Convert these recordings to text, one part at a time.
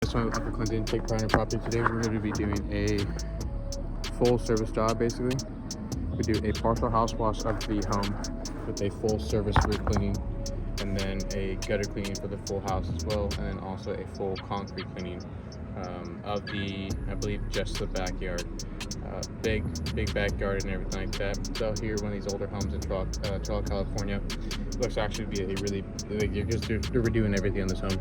guys, Tony with Uncle Clinton. Take pride in property. Today we're going to be doing a full service job. Basically, we do a partial house wash of the home with a full service roof cleaning, and then a gutter cleaning for the full house as well, and then also a full concrete cleaning of the, I believe, just the backyard. Big backyard and everything like that. So here, one of these older homes in Turlock, California, looks actually to be a really, like, they're redoing everything on this home.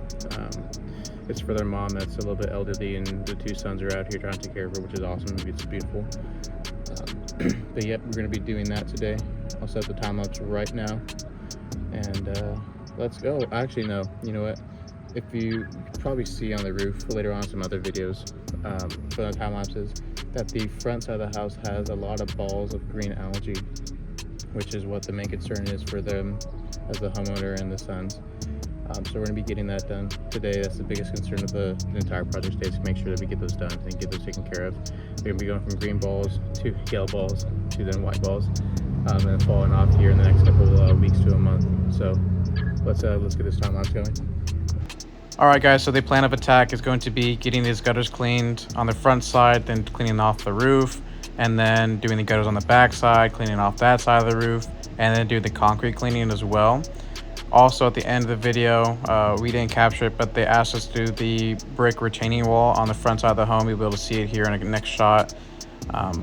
It's for their mom that's a little bit elderly, and the two sons are out here trying to take care of her, which is awesome. It's beautiful. But yep, we're going to be doing that today. I'll set the time lapse right now, and let's go. Actually, no, you know what? If you probably see on the roof later on some other videos for the time lapses, that the front side of the house has a lot of balls of green algae, which is what the main concern is for them as the homeowner and the sons. So we're going to be getting that done today. That's the biggest concern of the entire project today, is to make sure that we get those done and get those taken care of. We're going to be going from green balls to yellow balls to then white balls, and then falling off here in the next couple weeks to a month. So let's get this time lapse going. Alright guys, so the plan of attack is going to be getting these gutters cleaned on the front side, then cleaning off the roof, and then doing the gutters on the back side, cleaning off that side of the roof, and then do the concrete cleaning as well. Also, at the end of the video, we didn't capture it, but they asked us to do the brick retaining wall on the front side of the home. You'll be able to see it here in the next shot.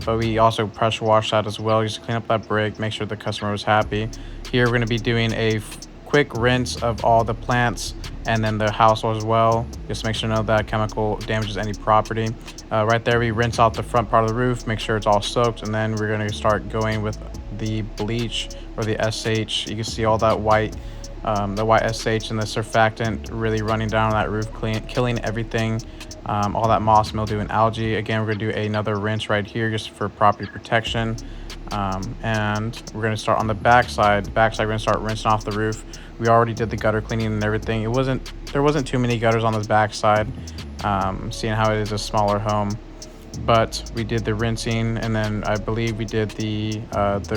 But we also pressure washed that as well, just to clean up that brick, make sure the customer was happy. Here we're going to be doing a quick rinse of all the plants and then the house as well, just to make sure none of that chemical damages any property. Right there, we rinse out the front part of the roof, make sure it's all soaked, and then we're going to start going with the bleach or the SH. You can see all that white SH and the surfactant really running down that roof, killing everything, all that moss, mildew, and algae. Again, we're going to do another rinse right here just for property protection. And we're going to start on the back side. We're going to start rinsing off the roof. We already did the gutter cleaning and everything. There wasn't too many gutters on this back side, seeing how it is a smaller home. But we did the rinsing, and then I believe we did the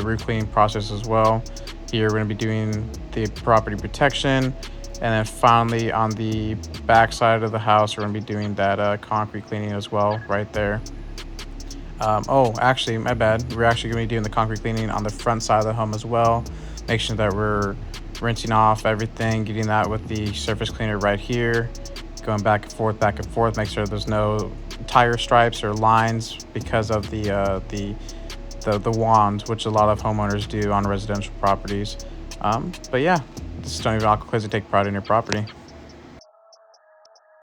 roof cleaning process as well. Here we're going to be doing the property protection, and then finally on the back side of the house we're going to be doing that concrete cleaning as well right there. Oh, actually, my bad. We're actually going to be doing the concrete cleaning on the front side of the home as well. Make sure that we're rinsing off everything, getting that with the surface cleaner right here, going back and forth, make sure there's no tire stripes or lines because of the wand, which a lot of homeowners do on residential properties. But yeah, this is Tony with Uncle Clinton. Take pride in your property.